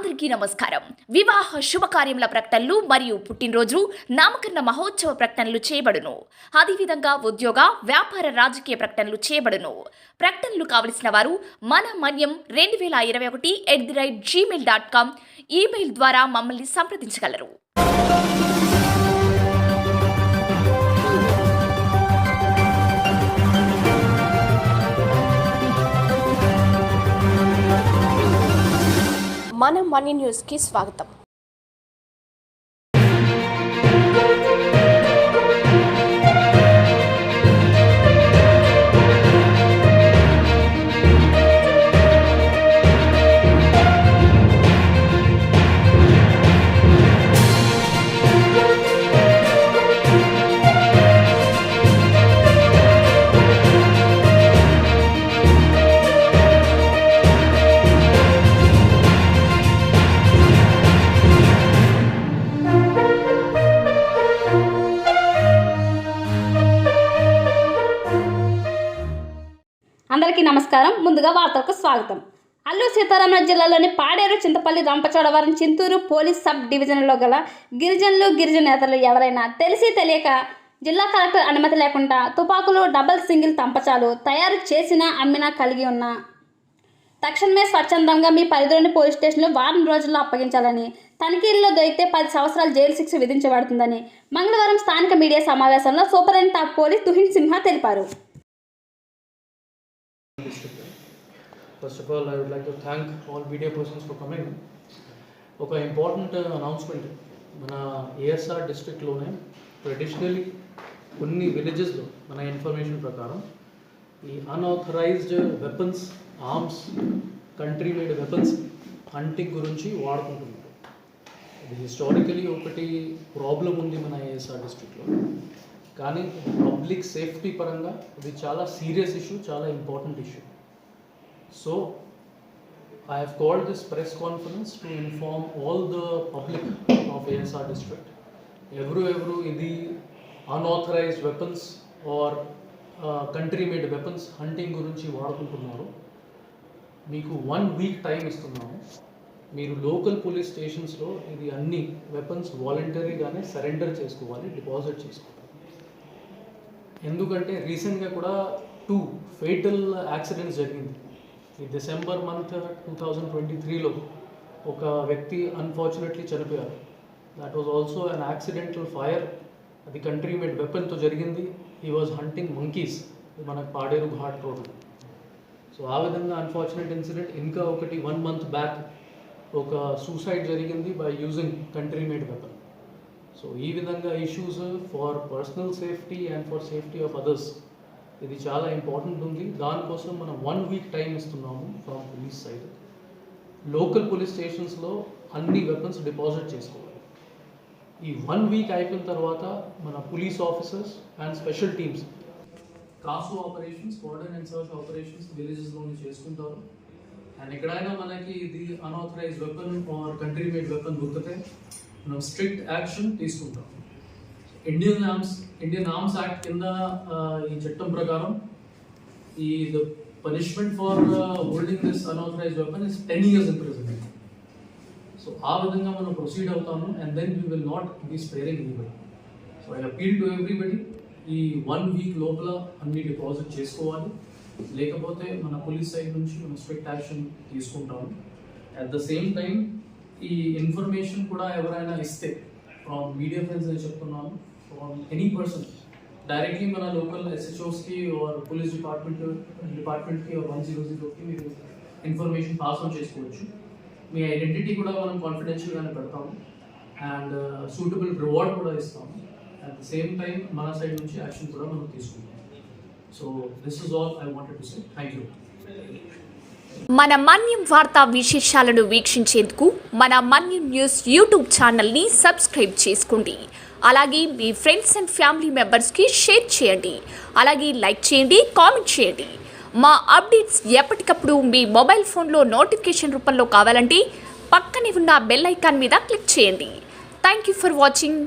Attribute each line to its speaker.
Speaker 1: అందరికీ నమస్కారం. వివాహ శుభకార్యముల ప్రకటనలు మరియు పుట్టినరోజు నామకరణ మహోత్సవ ప్రకటనలు చేయబడును. అదేవిధంగా ఉద్యోగ వ్యాపార రాజకీయ ప్రకటనలు చేయబడును. ప్రకటనలు కావలసిన వారు మన మన్యం 2021@gmail.com ఈమెయిల్ ద్వారా మమ్మల్ని సంప్రదించగలరు. మన మనీ న్యూస్కి స్వాగతం.
Speaker 2: అందరికీ నమస్కారం. ముందుగా వార్తలకు స్వాగతం. అల్లూరు సీతారామరాజు జిల్లాలోని పాడేరు, చింతపల్లి, రంపచోడవరం, చింతూరు పోలీస్ సబ్ డివిజన్లో గల గిరిజనేతలు ఎవరైనా తెలిసి తెలియక జిల్లా కలెక్టర్ అనుమతి లేకుండా తుపాకులు, డబుల్ సింగిల్ తంపచాలు తయారు చేసినా అమ్మినా కలిగి ఉన్న తక్షణమే స్వచ్ఛందంగా మీ పరిధిలోని పోలీస్ స్టేషన్లో వారం రోజుల్లో అప్పగించాలని, తనిఖీల్లో దొరికితే 10 సంవత్సరాల జైలు శిక్ష విధించబడుతుందని మంగళవారం స్థానిక మీడియా సమావేశంలో superintendent of police Tuhin Sinha తెలిపారు.
Speaker 3: First of all, I would like to thank all media persons for coming. ఒక ఇంపార్టెంట్ అనౌన్స్మెంట్. మన ఏఎస్ఆర్ డిస్ట్రిక్ట్లోనే ట్రెడిషనలీ కొన్ని విలేజెస్లో మన ఇన్ఫర్మేషన్ ప్రకారం ఈ unauthorised weapons, arms, country made weapons hunting గురించి వాడుకుంటున్నారు. ఇది హిస్టారికలీ ఒకటి ప్రాబ్లం ఉంది మన ఏఎస్ఆర్ డిస్ట్రిక్ట్లో. కానీ పబ్లిక్ సేఫ్టీ పరంగా ఇది చాలా సీరియస్ ఇష్యూ, చాలా important issue. So, I have called this press conference to inform all the public of ASR district. Every idi unauthorized weapons or country-made weapons hunting gurinchi vadukuntunnaru. Meeku 1 week time istunnamu. Meeru local police stations lo idi anni weapons voluntary gaane surrender chesukovali, deposit chesukovali. Endukante recent ga kuda 2 fatal accidents jarigindi. ఈ December month 2023లో ఒక వ్యక్తి unfortunately చనిపోయారు. That was also an accidental fire. అది country made వెపన్తో జరిగింది. He was hunting monkeys మనకు Paderu ghat road. So ఆ విధంగా unfortunate incident. ఇంకా ఒకటి 1 month బ్యాక్ ఒక సూసైడ్ జరిగింది by using country made weapon. So ఈ విధంగా issues for personal safety and for safety of others ఇది చాలా ఇంపార్టెంట్ ఉంది. దానికోసం మనం 1 week టైం ఇస్తున్నాము from police side. Local police స్టేషన్స్లో అన్ని వెపన్స్ డిపాజిట్ చేసుకోవాలి. ఈ 1 week అయిపోయిన తర్వాత మన police officers and special teams కాసు operations, cordon and search operations విలేజెస్లోనే చేసుకుంటారు. అండ్ ఎక్కడైనా మనకి ఇది unauthorised weapon or country made weapon దొరికితే మనం స్ట్రిక్ట్ యాక్షన్ తీసుకుంటాం. ఇండియన్ ఆర్మ్స్ యాక్ట్ కింద ఈ చట్టం ప్రకారం the punishment for holding this unauthorised weapon is 10 years imprisonment. So ఆ విధంగా మనం ప్రొసీడ్ అవుతాము. And then we will not be sparing anybody. So I appeal to everybody, ఈ 1 week లోపల అన్ని డిపాజిట్ చేసుకోవాలి. లేకపోతే మన పోలీస్ సైడ్ నుంచి మనం స్ట్రిక్ట్ యాక్షన్ తీసుకుంటాము. అట్ ద సేమ్ టైం ఈ ఇన్ఫర్మేషన్ కూడా ఎవరైనా ఇస్తే ఫ్రమ్ మీడియా ఫ్రెండ్స్ అని చెప్తున్నాను, ఫ్రమ్ ఎనీ పర్సన్ డైరెక్ట్లీ మన లోకల్ SHOస్కి ఆర్ పోలీస్ డిపార్ట్మెంట్కి ఆర్ 100కి మీరు ఇన్ఫర్మేషన్ పాస్ ఆన్ చేసుకోవచ్చు. మీ ఐడెంటిటీ కూడా మనం కాన్ఫిడెన్షియల్గానే పెడతాము అండ్ సూటబుల్ రివార్డ్ కూడా ఇస్తాము. అట్ ద సేమ్ టైం మన సైడ్ నుంచి యాక్షన్ కూడా మనం తీసుకుంటాం. So this is all I wanted to say. Thank you.
Speaker 1: మన మన్యం వార్తా విశేషాలను వీక్షించేందుకు మన మన్యం న్యూస్ యూట్యూబ్ ఛానల్ని సబ్స్క్రైబ్ చేసుకోండి. అలాగే మీ ఫ్రెండ్స్ అండ్ ఫ్యామిలీ మెంబర్స్కి షేర్ చేయండి. అలాగే లైక్ చేయండి, కామెంట్ చేయండి. మా అప్డేట్స్ ఎప్పటికప్పుడు మీ మొబైల్ ఫోన్లో నోటిఫికేషన్ రూపంలో కావాలంటే పక్కనే ఉన్న బెల్ ఐకాన్ మీద క్లిక్ చేయండి. Thank you for watching.